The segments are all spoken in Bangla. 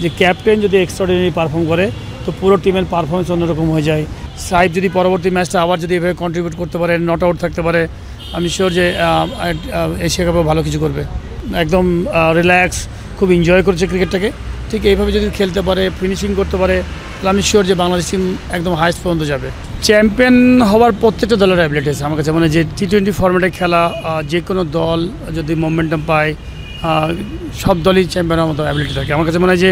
যে ক্যাপ্টেন যদি এক্সট্রাঅর্ডিনারি পারফর্ম করে তো পুরো টিমের পারফরমেন্স অন্যরকম হয়ে যায়। সাইফ যদি পরবর্তী ম্যাচটা আবার যদি এভাবে কন্ট্রিবিউট করতে পারে, নট আউট থাকতে পারে, আমি শিওর যে এশিয়া কাপে ভালো কিছু করবে। একদম রিল্যাক্স, খুব এনজয় করছে ক্রিকেটটাকে। ঠিক এইভাবে যদি খেলতে পারে, ফিনিশিং করতে পারে, তাহলে আমি শিওর যে বাংলাদেশ টিম একদম হাইস্ট পর্যন্ত যাবে। চ্যাম্পিয়ন হওয়ার প্রত্যেকটা দলের অ্যাবিলিটি আছে আমার কাছে, মানে যে টি-20 ফরম্যাটে খেলা যে কোনো দল যদি মোমেন্টাম পায়, সব দলই চ্যাম্পিয়ন হওয়ার মতো অ্যাবিলিটি থাকে। আমার কাছে মনে হয় যে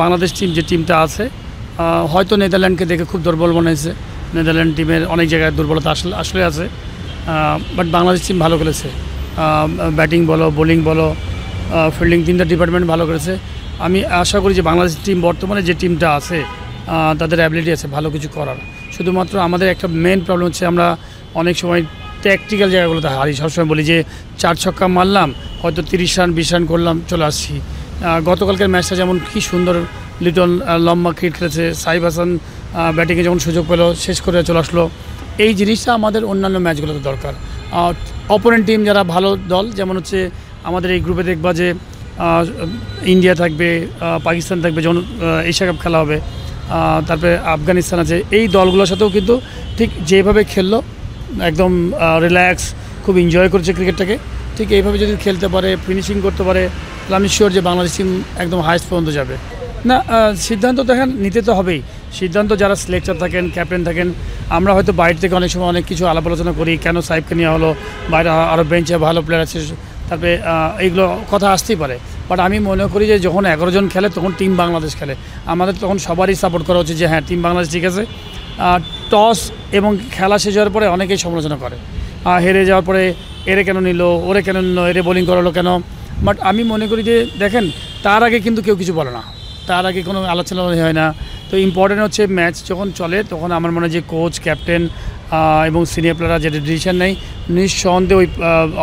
বাংলাদেশ টিম যে টিমটা আছে, হয়তো নেদারল্যান্ডকে দেখে খুব দুর্বল মনে হয়েছে। নেদারল্যান্ড টিমের অনেক জায়গায় দুর্বলতা আসলে আছে, বাট বাংলাদেশ টিম ভালো করেছে। ব্যাটিং বলো, বোলিং বলো, ফিল্ডিং, তিনটা ডিপার্টমেন্ট ভালো করেছে। আমি আশা করি যে বাংলাদেশ টিম বর্তমানে যে টিমটা আছে তাদের অ্যাবিলিটি আছে ভালো কিছু করার। শুধুমাত্র আমাদের একটা মেন প্রবলেম হচ্ছে আমরা অনেক সময় ট্যাকটিক্যাল জায়গাগুলোতে হারি। সবসময় বলি যে 4 ছক্কা মারলাম, হয়তো 30 রান 20 রান করলাম, চলে আসছি। গতকালকের ম্যাচটা যেমন কী সুন্দর, লিটন লম্বা ক্রিকেট খেলেছে, সাইফ হাসান ব্যাটিংয়ে যখন সুযোগ পেল শেষ করে চলে আসলো। এই জিনিসটা আমাদের অন্যান্য ম্যাচগুলোতে দরকার। অপোনেন্ট টিম যারা ভালো দল, যেমন হচ্ছে আমাদের এই গ্রুপে দেখবা যে ইন্ডিয়া থাকবে, পাকিস্তান থাকবে, যখন এশিয়া কাপ খেলা হবে, তারপরে আফগানিস্তান আছে, এই দলগুলোর সাথেও কিন্তু ঠিক যেভাবে খেললো, একদম রিল্যাক্স, খুব এনজয় করছে ক্রিকেটটাকে। ঠিক এইভাবে যদি খেলতে পারে, ফিনিশিং করতে পারে, তাহলে আমি শিওর যে বাংলাদেশ টিম একদম হাইস্ট পর্যন্ত যাবে। না, সিদ্ধান্ত দেখেন নিতে তো হবেই। সিদ্ধান্ত যারা সিলেক্টর থাকেন, ক্যাপ্টেন থাকেন, আমরা হয়তো বাইরে থেকে অনেক সময় অনেক কিছু আলাপ আলোচনা করি, কেন সাইফকে নেওয়া হলো, বাইরে আরও বেঞ্চে ভালো প্লেয়ার আছে, তারপরে এইগুলো কথা আসতেই পারে। বাট আমি মনে করি যে যখন 11 জন খেলে তখন টিম বাংলাদেশ খেলে, আমাদের তখন সবারই সাপোর্ট করা উচিত যে হ্যাঁ টিম বাংলাদেশ ঠিক আছে। টস এবং খেলা শেষ হওয়ার পরে অনেকেই সমালোচনা করে, হেরে যাওয়ার পরে এরে কেন নিল, ওরে কেন নিল, এরে বোলিং করালো কেন। বাট আমি মনে করি যে দেখেন, তার আগে কিন্তু কেউ কিছু বলে না, তার আগে কোনো আলোচনা হয় না। তো ইম্পর্টেন্ট হচ্ছে ম্যাচ যখন চলে তখন আমার মনে হয় যে কোচ, ক্যাপ্টেন এবং সিনিয়র প্লেয়াররা যেটা ডিসিশন নেয়, নিঃসন্দেহে ওই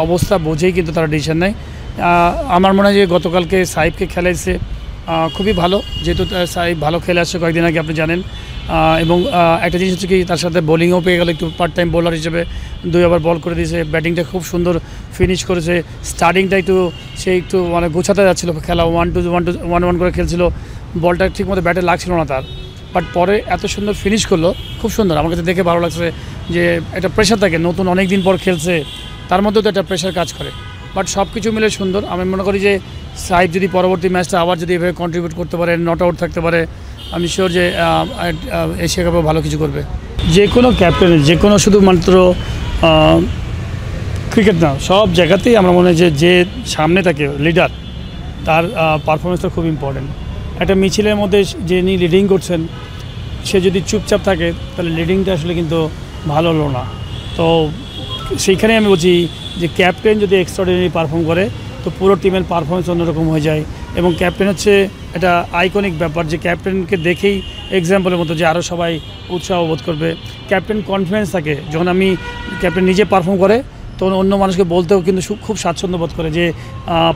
অবস্থা বুঝেই কিন্তু তারা ডিসিশন নেয়। আমার মনে হয় যে গতকালকে সাইফকে খেলাইছে খুবই ভালো, যেহেতু সাইফ ভালো খেলে আসছে কয়েকদিন আগে, আপনি জানেন। এবং একটা জিনিস হচ্ছে কি, তার সাথে বোলিংও পেয়ে গেল, একটু পার্ট টাইম বোলার হিসেবে 2 ওভার বল করে দিয়েছে, ব্যাটিংটা খুব সুন্দর ফিনিশ করেছে। স্টার্টিংটা একটু মানে গোছাতে যাচ্ছিলো, খেলা 1-1 করে খেলছিল, বলটা ঠিকমতো ব্যাটে লাগছিল না তার, বাট পরে এত সুন্দর ফিনিশ করলো, খুব সুন্দর। আমার কাছে দেখে ভালো লাগছে যে একটা প্রেশার থাকে, নতুন অনেক দিন পর খেলছে, তার মধ্যেও তো একটা প্রেশার কাজ করে। বাট সব কিছু মিলে সুন্দর। আমি মনে করি যে সাইফ যদি পরবর্তী ম্যাচটা আবার যদি এভাবে কন্ট্রিবিউট করতে পারে, নট আউট থাকতে পারে, আমি শিওর যে এশিয়া কাপে ভালো কিছু করবে। যে কোনো ক্যাপ্টেনের, যে কোনো শুধুমাত্র ক্রিকেট না, সব জায়গাতেই আমরা মনে হয় যে সামনে থাকে লিডার, তার পারফরমেন্সটা খুব ইম্পর্টেন্ট। একটা মিছিলের মধ্যে যিনি লিডিং করছেন, সে যদি চুপচাপ থাকে তাহলে লিডিংটা আসলে কিন্তু ভালো হলো না। তো সেইখানে আমি বলছি যে ক্যাপ্টেন যদি এক্সট্রাঅর্ডিনারি পারফর্ম করে তো পুরো টিমের পারফরমেন্স অন্যরকম হয়ে যায়। এবং ক্যাপ্টেন হচ্ছে এটা আইকনিক ব্যাপার, যে ক্যাপ্টেনকে দেখেই এক্সাম্পলের মতো যে আরও সবাই উৎসাহ বোধ করবে। ক্যাপ্টেন কনফিডেন্স থাকে, যখন আমি ক্যাপ্টেন নিজে পারফর্ম করে তখন অন্য মানুষকে বলতেও কিন্তু খুব স্বাচ্ছন্দ্য বোধ করে, যে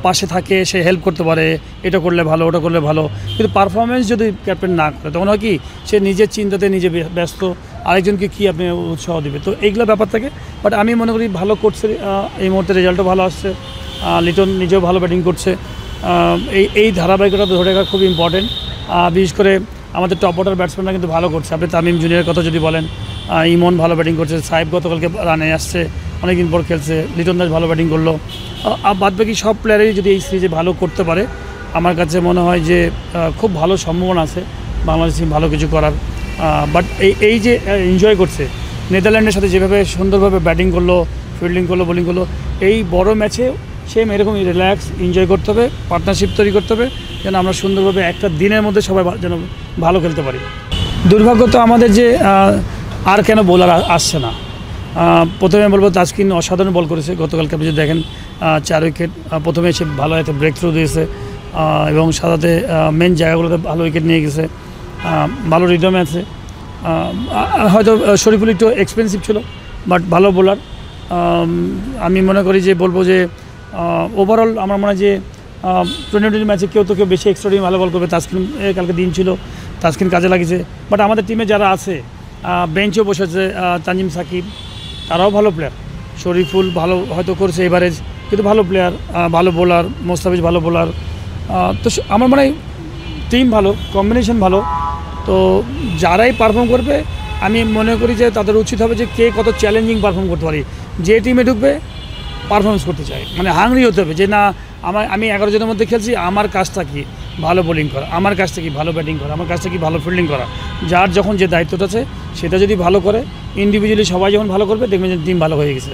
পাশে থাকে, সে হেল্প করতে পারে, এটা করলে ভালো, ওটা করলে ভালো। কিন্তু পারফরমেন্স যদি ক্যাপ্টেন না করে তখন হয় কি, সে নিজের চিন্তাতে নিজে ব্যস্ত, আরেকজনকে কি আপনি উৎসাহ দেবে। তো এইগুলো ব্যাপার থাকে। বাট আমি মনে করি ভালো করছে, এই মুহূর্তে রেজাল্টও ভালো আসছে, লিটন নিজেও ভালো ব্যাটিং করছে। এই ধারাবাহিকতা ধরে রাখা খুব ইম্পর্টেন্ট। বিশেষ করে আমাদের টপ অর্ডার ব্যাটসম্যানরা কিন্তু ভালো করছে। আপনি তামিম জুনিয়রের কথা যদি বলেন, ইমন ভালো ব্যাটিং করছে, সাইফ গতকালকে রানে আসছে, অনেকদিন পর খেলছে, লিটন দাস ভালো ব্যাটিং করলো। বাদবাকি সব প্লেয়ারই যদি এই সিরিজে ভালো করতে পারে, আমার কাছে মনে হয় যে খুব ভালো সম্ভাবনা আছে বাংলাদেশ টিম ভালো কিছু করার। বাট এই যে এনজয় করছে, নেদারল্যান্ডের সাথে যেভাবে সুন্দরভাবে ব্যাটিং করলো, ফিল্ডিং করলো, বোলিং করলো, এই বড় ম্যাচে সেম এরকমই রিল্যাক্স এনজয় করতে হবে, পার্টনারশিপ তৈরি করতে হবে, যেন আমরা সুন্দরভাবে একটা দিনের মধ্যে সবাই যেন ভালো খেলতে পারি। দুর্ভাগ্য তো আমাদের যে আর কেন বোলার আসছে না। প্রথমে বলবো তাসকিন অসাধারণ বল করেছে গতকালকে, আপনি যদি দেখেন 4 উইকেট, প্রথমে এসে ভালো একটা ব্রেক থ্রু দিয়েছে এবং সাথে মেন জায়গাগুলোতে ভালো উইকেট নিয়ে গেছে, ভালো রিদমে আছে। হয়তো শরীফুল একটু এক্সপেন্সিভ ছিল, বাট ভালো বোলার। আমি মনে করি যে বলবো যে ওভারঅল আমার মনে হয় যে 20 ম্যাচে কেউ বেশি এক্সট্রাঅর্ডিনারি ভালো বল করবে। তাসকিন কালকে দিন ছিল, তাসকিন কাজে লাগিয়েছে। বাট আমাদের টিমে যারা আছে, বেঞ্চেও বসেছে, তানজিম সাকিব, তারাও ভালো প্লেয়ার। শরীফুল ভালো হয়তো করছে এভারেজ, কিন্তু ভালো প্লেয়ার, ভালো বোলার। মোস্তাফিজ ভালো বোলার। তো আমার মনে হয় টিম ভালো, কম্বিনেশন ভালো। তো যারাই পারফর্ম করবে আমি মনে করি যে তাদের উচিত হবে যে কে কত চ্যালেঞ্জিং পারফর্ম করতে পারি। যে টিমে ঢুকবে পারফরমেন্স করতে চাই, মানে হাংরি হতে হবে যে না আমি 11 জনের মধ্যে খেলছি, আমার কাজটা কি ভালো বোলিং করা, আমার কাজটা কি ভালো ব্যাটিং করা, আমার কাজটা কি ভালো ফিল্ডিং করা। যার যখন যে দায়িত্বটা আছে সেটা যদি ভালো করে, ইন্ডিভিজুয়ালি সবাই যখন ভালো করবে দেখবেন যে টিম ভালো হয়ে গেছে।